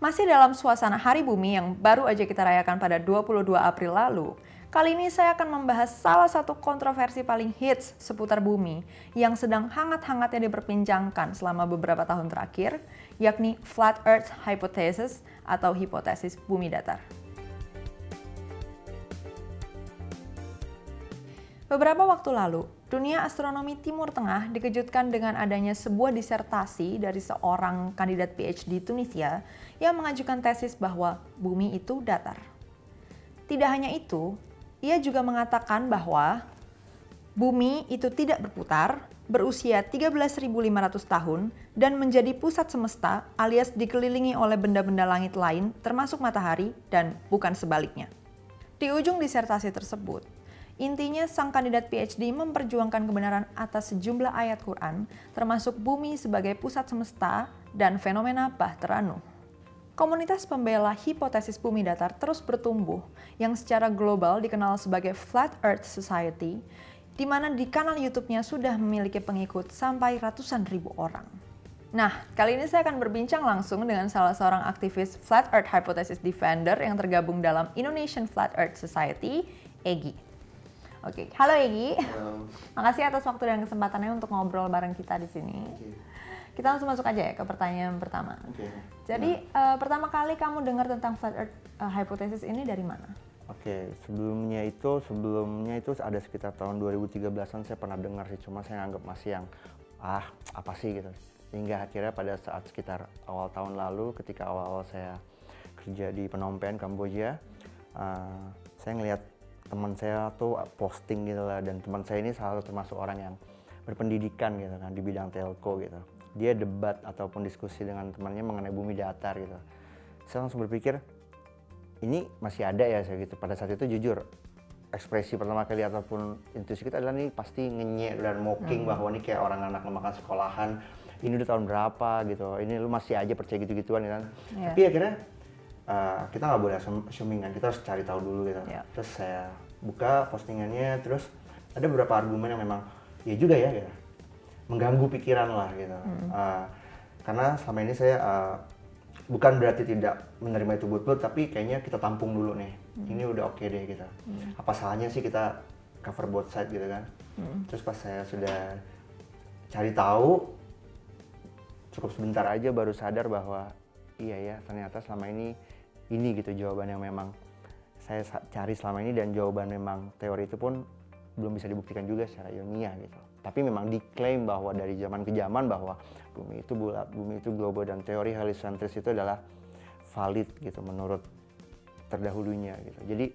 Masih dalam suasana Hari Bumi yang baru aja kita rayakan pada 22 April lalu, kali ini saya akan membahas salah satu kontroversi paling hits seputar bumi yang sedang hangat-hangatnya diperbincangkan selama beberapa tahun terakhir, yakni Flat Earth Hypothesis atau hipotesis bumi datar. Beberapa waktu lalu, dunia astronomi Timur Tengah dikejutkan dengan adanya sebuah disertasi dari seorang kandidat PhD Tunisia yang mengajukan tesis bahwa bumi itu datar. Tidak hanya itu, ia juga mengatakan bahwa bumi itu tidak berputar, berusia 13.500 tahun, dan menjadi pusat semesta alias dikelilingi oleh benda-benda langit lain termasuk matahari dan bukan sebaliknya. Di ujung disertasi tersebut, intinya sang kandidat PhD memperjuangkan kebenaran atas sejumlah ayat Quran, termasuk bumi sebagai pusat semesta dan fenomena Bahteranuh. Komunitas pembela hipotesis bumi datar terus bertumbuh, yang secara global dikenal sebagai Flat Earth Society, di mana di kanal YouTube-nya sudah memiliki pengikut sampai ratusan ribu orang. Nah, kali ini saya akan berbincang langsung dengan salah seorang aktivis Flat Earth Hypothesis Defender yang tergabung dalam Indonesian Flat Earth Society, Egy. Oke, halo Egy. Halo. Makasih atas waktu dan kesempatannya untuk ngobrol bareng kita di sini. Oke. Kita langsung masuk aja ya ke pertanyaan pertama. Oke. Jadi pertama kali kamu dengar tentang Flat Earth Hypothesis ini dari mana? Oke, sebelumnya itu ada sekitar tahun 2013-an saya pernah dengar sih, cuma saya anggap masih yang apa sih gitu. Hingga akhirnya pada saat sekitar awal tahun lalu ketika awal-awal saya kerja di Phnom Penh, Kamboja, saya ngelihat teman saya tuh posting gitu lah, dan teman saya ini salah satu termasuk orang yang berpendidikan gitu kan di bidang telco gitu. Dia debat ataupun diskusi dengan temannya mengenai bumi datar gitu. Saya langsung berpikir ini masih ada ya saya gitu. Pada saat itu jujur ekspresi pertama kali ataupun intuisi kita adalah nih pasti ngenyek dan mocking bahwa ini kayak orang anak makan sekolahan, ini udah tahun berapa gitu, ini lu masih aja percaya gitu-gituan kan. Yeah. Tapi akhirnya kita nggak boleh assuming kan, kita harus cari tahu dulu gitu. Yeah. Terus saya buka postingannya, terus ada beberapa argumen yang memang ya juga ya gitu, mengganggu pikiran lah gitu. Karena selama ini saya bukan berarti tidak menerima itu bulat-bulat, tapi kayaknya kita tampung dulu nih. Ini udah oke deh gitu. Apa salahnya sih kita cover both side gitu kan. Terus pas saya sudah cari tahu, cukup sebentar aja baru sadar bahwa iya ya ternyata selama ini gitu jawaban yang memang saya cari selama ini, dan jawaban memang teori itu pun belum bisa dibuktikan juga secara ilmiah gitu. Tapi memang diklaim bahwa dari zaman ke zaman bahwa bumi itu bulat, bumi itu global, dan teori heliocentris itu adalah valid gitu menurut terdahulunya gitu. Jadi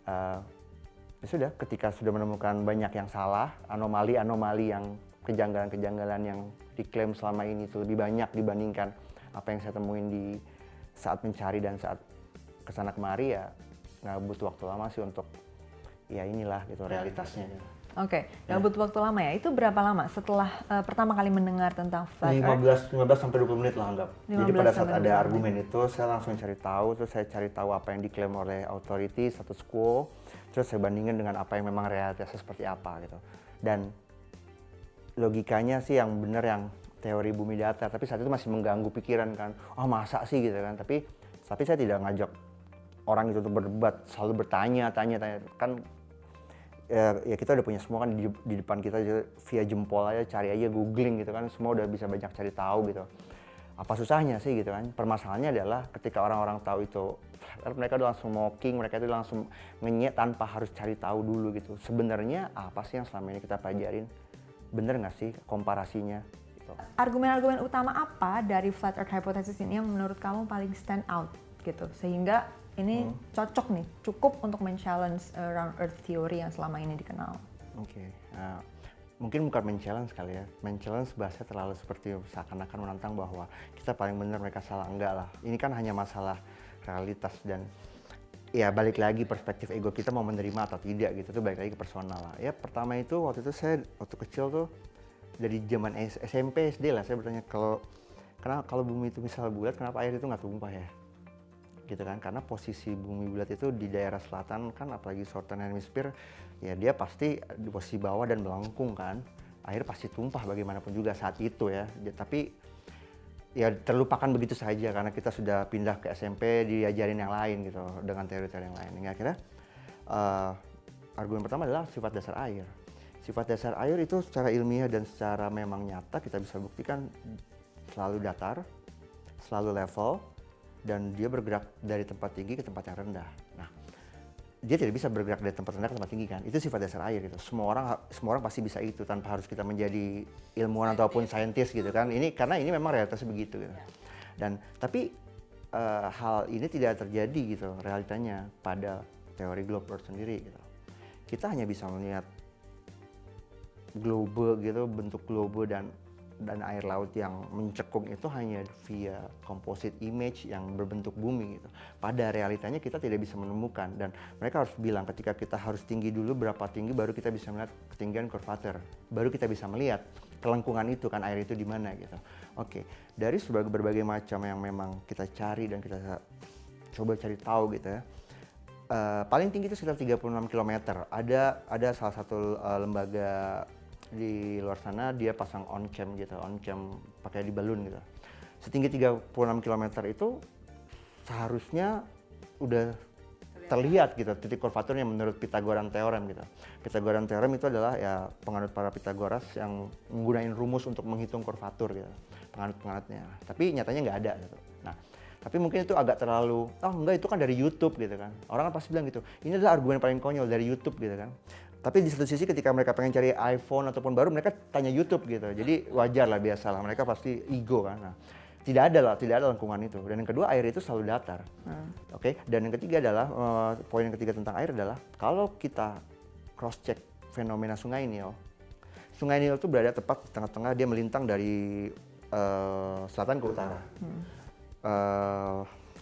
ya sudah, ketika sudah menemukan banyak yang salah, anomali-anomali yang kejanggalan-kejanggalan yang diklaim selama ini itu lebih banyak dibandingkan apa yang saya temuin di saat mencari dan saat kesana kemari, ya nggak butuh waktu lama sih untuk ya inilah gitu realitasnya. Oke, nggak butuh waktu lama ya. Itu berapa lama setelah pertama kali mendengar tentang Flat Earth? 15 sampai 20 menit lah anggap. Jadi pada saat ada argumen itu saya langsung cari tahu, terus saya cari tahu apa yang diklaim oleh authority, status quo, terus saya bandingkan dengan apa yang memang realitasnya seperti apa gitu. Dan logikanya sih yang benar yang teori bumi datar, tapi saat itu masih mengganggu pikiran kan. Masa sih gitu kan. Tapi saya tidak ngajak orang itu untuk berdebat, selalu bertanya kan. Ya kita udah punya semua kan di depan kita, via jempol aja, cari aja, googling gitu kan, semua udah bisa banyak cari tahu gitu. Apa susahnya sih gitu kan. Permasalahannya adalah ketika orang-orang tahu itu, mereka udah langsung mocking, mereka itu langsung ngenyek tanpa harus cari tahu dulu gitu. Sebenarnya apa sih yang selama ini kita pelajarin, bener nggak sih komparasinya gitu. Argumen-argumen utama apa dari Flat Earth Hypothesis ini yang menurut kamu paling stand out gitu, sehingga ini cocok nih, cukup untuk men-challenge round earth theory yang selama ini dikenal? Oke, mungkin bukan men-challenge kali ya. Men-challenge bahasa terlalu seperti seakan-akan menantang bahwa kita paling benar, mereka salah. Enggak lah, ini kan hanya masalah realitas, dan ya balik lagi perspektif ego kita mau menerima atau tidak gitu, itu balik lagi ke personal lah. Ya pertama itu waktu itu saya waktu kecil tuh, dari zaman SMP SD lah, saya bertanya kalau bumi itu misal bulat, kenapa air itu nggak tumpah ya? Gitu kan, karena posisi bumi bulat itu di daerah selatan kan, apalagi Southern Hemisphere, ya dia pasti di posisi bawah dan melengkung kan, air pasti tumpah bagaimanapun juga saat itu ya. Tapi ya terlupakan begitu saja karena kita sudah pindah ke SMP diajarin yang lain gitu dengan teori-teori yang lain. Hingga akhirnya argumen pertama adalah sifat dasar air. Sifat dasar air itu secara ilmiah dan secara memang nyata kita bisa buktikan selalu datar, selalu level, dan dia bergerak dari tempat tinggi ke tempat yang rendah. Nah, dia tidak bisa bergerak dari tempat rendah ke tempat tinggi kan? Itu sifat dasar air gitu. Semua orang pasti bisa itu tanpa harus kita menjadi ilmuwan ataupun saintis gitu kan? Ini karena ini memang realitasnya begitu gitu. Dan tapi hal ini tidak terjadi gitu realitanya pada teori globe sendiri gitu. Kita hanya bisa melihat globe gitu, bentuk globe dan air laut yang mencekung itu hanya via composite image yang berbentuk bumi gitu. Pada realitanya kita tidak bisa menemukan, dan mereka harus bilang ketika kita harus tinggi dulu berapa tinggi baru kita bisa melihat ketinggian curvature, baru kita bisa melihat kelengkungan itu kan, air itu di mana gitu. Oke, dari berbagai macam yang memang kita cari dan kita coba cari tahu gitu ya. Paling tinggi itu sekitar 36 km. Ada salah satu lembaga di luar sana dia pasang on cam gitu, on cam pakai di balon gitu. Setinggi 36 km itu seharusnya udah terlihat gitu titik kurvaturnya menurut Pythagorean theorem gitu. Pythagorean theorem itu adalah ya penganut para Pythagoras yang menggunakan rumus untuk menghitung kurvatur gitu, penganut-penganutnya. Tapi nyatanya nggak ada gitu. Nah, tapi mungkin itu agak terlalu, enggak itu kan dari YouTube gitu kan. Orang kan pasti bilang gitu, ini adalah argumen paling konyol dari YouTube gitu kan. Tapi di satu sisi ketika mereka pengen cari iPhone ataupun baru, mereka tanya YouTube gitu. Jadi wajar lah, biasa lah, mereka pasti ego kan. Nah, tidak ada lengkungan itu. Dan yang kedua, air itu selalu datar. Oke. Dan yang ketiga adalah, poin yang ketiga tentang air adalah, kalau kita cross check fenomena Sungai Nil. Sungai Nil itu berada tepat di tengah-tengah, dia melintang dari selatan ke utara.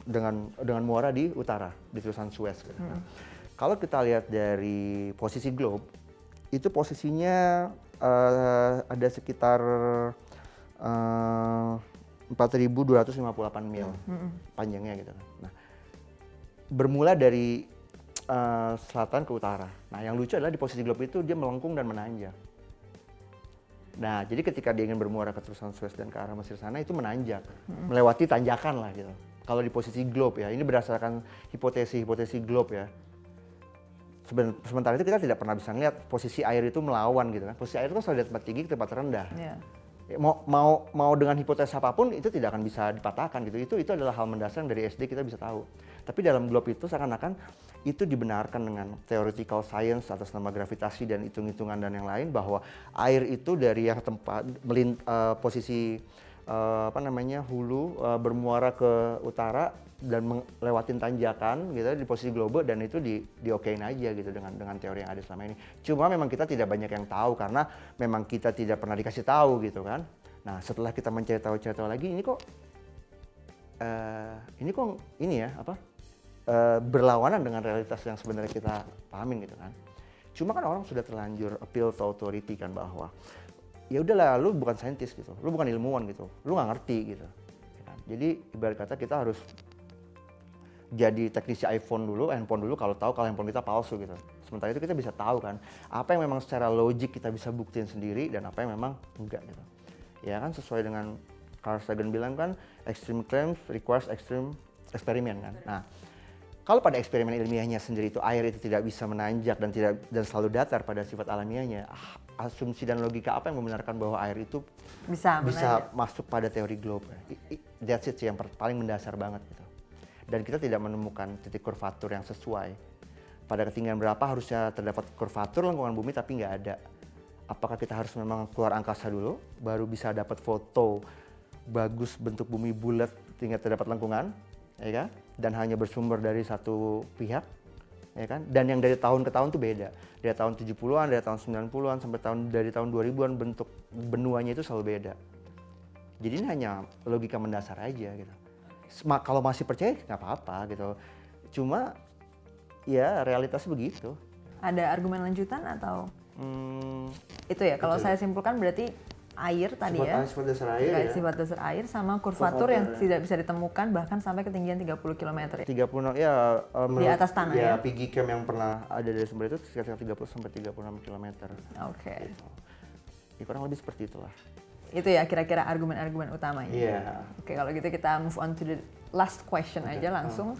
Dengan muara di utara, di terusan Suez gitu. Kalau kita lihat dari posisi globe, itu posisinya ada sekitar 4.258 mil panjangnya gitu. Nah, bermula dari selatan ke utara. Nah, yang lucu adalah di posisi globe itu dia melengkung dan menanjak. Nah, jadi ketika dia ingin bermuara ke terusan Suez dan ke arah Mesir sana, itu menanjak, melewati tanjakan lah gitu. Kalau di posisi globe ya, ini berdasarkan hipotesis globe ya. Sementara itu kita tidak pernah bisa melihat posisi air itu melawan gitu kan. Posisi air itu selalu dari tempat tinggi ke tempat rendah. Yeah. Mau dengan hipotesis apapun itu tidak akan bisa dipatahkan gitu. Itu adalah hal mendasar yang dari SD kita bisa tahu. Tapi dalam globe itu seakan-akan itu dibenarkan dengan theoretical science atas nama gravitasi dan hitung-hitungan dan yang lain, bahwa air itu dari yang tempat posisi hulu bermuara ke utara dan melewatin tanjakan gitu di posisi globe, dan itu diokein aja gitu dengan teori yang ada selama ini. Cuma memang kita tidak banyak yang tahu karena memang kita tidak pernah dikasih tahu gitu kan. Nah, setelah kita mencari tahu lagi, ini kok berlawanan dengan realitas yang sebenarnya kita pahamin gitu kan. Cuma kan orang sudah terlanjur appeal to authority kan, bahwa ya udahlah, lu bukan saintis gitu, lu bukan ilmuwan gitu, lu nggak ngerti gitu. Jadi ibarat kata kita harus jadi teknisi handphone dulu kalau handphone kita palsu gitu. Sementara itu kita bisa tahu kan apa yang memang secara logik kita bisa buktiin sendiri dan apa yang memang enggak gitu. Ya kan, sesuai dengan Carl Sagan bilang kan, extreme claims requires extreme experiment kan. Nah, kalau pada eksperimen ilmiahnya sendiri itu air itu tidak bisa menanjak dan selalu datar pada sifat alamiahnya, asumsi dan logika apa yang membenarkan bahwa air itu bisa masuk pada teori globe? That's it sih yang paling mendasar banget gitu. Dan kita tidak menemukan titik kurvatur yang sesuai. Pada ketinggian berapa harusnya terdapat kurvatur lengkungan bumi, tapi nggak ada. Apakah kita harus memang keluar angkasa dulu, baru bisa dapat foto bagus bentuk bumi bulat tinggal terdapat lengkungan, ya kan? Dan hanya bersumber dari satu pihak, ya kan? Dan yang dari tahun ke tahun tuh beda. Dari tahun 70-an, dari tahun 90-an, sampai dari tahun 2000-an bentuk benuanya itu selalu beda. Jadi ini hanya logika mendasar aja gitu. Kalau masih percaya nggak apa-apa gitu. Cuma ya realitasnya begitu. Ada argumen lanjutan atau? Itu ya, kalau saya simpulkan berarti air tadi sifat dasar air ya. Sifat dasar air sama kurvatur yang tidak bisa ditemukan bahkan sampai ketinggian 30 km ya. 30 ya di atas tanah ya. PG Cam yang pernah ada dari sumber itu sekitar 30 sampai 36 km. Oke. Gitu. Ya kurang lebih seperti itulah. Itu ya kira-kira argumen-argumen utamanya. Iya. Oke, kalau gitu kita move on to the last question aja langsung.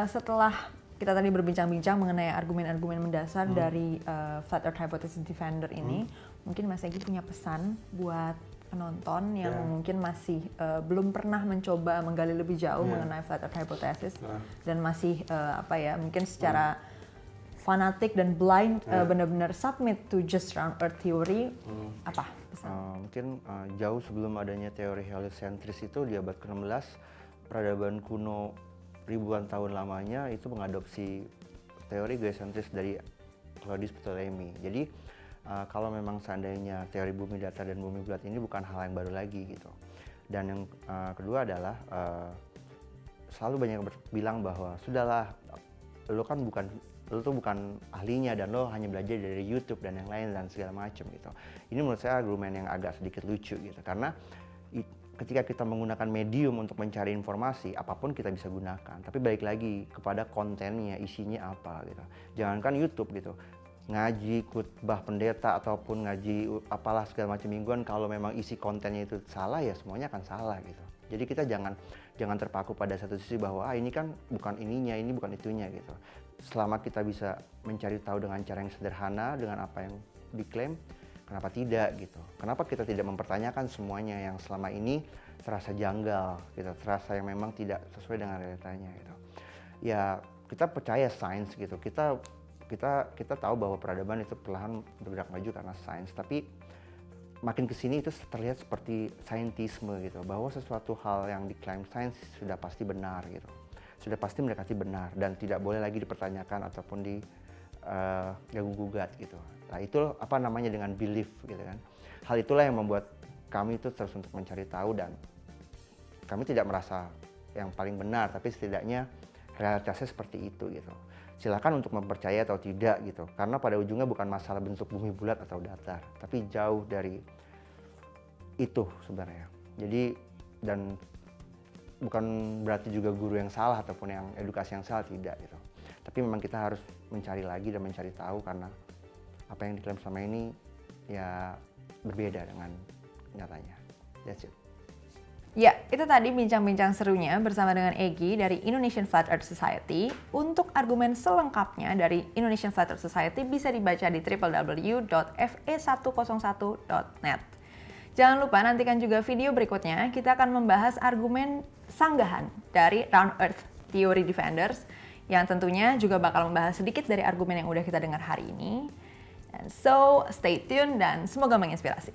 Setelah kita tadi berbincang-bincang mengenai argumen-argumen mendasar dari Flat Earth Hypothesis Defender ini, mungkin Mas Egy punya pesan buat penonton yang mungkin masih belum pernah mencoba menggali lebih jauh mengenai Flat Earth Hypothesis dan masih mungkin secara fanatik dan blind benar-benar submit to just round Earth theory. Apa pesan? Mungkin jauh sebelum adanya teori heliocentris itu di abad ke-16, peradaban kuno ribuan tahun lamanya itu mengadopsi teori geosentris dari Claudius Ptolemy. Jadi kalau memang seandainya teori bumi datar dan bumi bulat ini bukan hal yang baru lagi gitu. Dan yang kedua adalah selalu banyak bilang bahwa sudahlah, lo tuh bukan ahlinya dan lo hanya belajar dari YouTube dan yang lain dan segala macam gitu. Ini menurut saya argumen yang agak sedikit lucu gitu, karena ketika kita menggunakan medium untuk mencari informasi, apapun kita bisa gunakan. Tapi balik lagi kepada kontennya, isinya apa gitu. Jangankan YouTube gitu, ngaji khutbah pendeta ataupun ngaji apalah segala macam mingguan, kalau memang isi kontennya itu salah ya semuanya akan salah gitu. Jadi kita jangan terpaku pada satu sisi bahwa ini kan bukan ininya, ini bukan itunya gitu. Selama kita bisa mencari tahu dengan cara yang sederhana, dengan apa yang diklaim, kenapa tidak gitu? Kenapa kita tidak mempertanyakan semuanya yang selama ini terasa janggal gitu, terasa yang memang tidak sesuai dengan realitanya gitu. Ya kita percaya sains gitu, kita tahu bahwa peradaban itu perlahan bergerak maju karena sains, tapi makin kesini itu terlihat seperti saintisme gitu, bahwa sesuatu hal yang diklaim sains sudah pasti benar gitu, sudah pasti mendekati benar dan tidak boleh lagi dipertanyakan ataupun diganggu gugat gitu. Nah itu apa namanya dengan belief gitu kan. Hal itulah yang membuat kami itu terus untuk mencari tahu, dan kami tidak merasa yang paling benar, tapi setidaknya realitasnya seperti itu gitu. Silakan untuk mempercayai atau tidak gitu, karena pada ujungnya bukan masalah bentuk bumi bulat atau datar, tapi jauh dari itu sebenarnya. Jadi dan bukan berarti juga guru yang salah ataupun yang edukasi yang salah, tidak gitu. Tapi memang kita harus mencari lagi dan mencari tahu, karena apa yang diklaim selama ini ya berbeda dengan nyatanya. That's it. Ya, itu tadi bincang-bincang serunya bersama dengan Egy dari Indonesian Flat Earth Society. Untuk argumen selengkapnya dari Indonesian Flat Earth Society bisa dibaca di www.fe101.net. Jangan lupa nantikan juga video berikutnya, kita akan membahas argumen sanggahan dari Round Earth Theory Defenders, yang tentunya juga bakal membahas sedikit dari argumen yang udah kita dengar hari ini. And so, stay tuned dan semoga menginspirasi.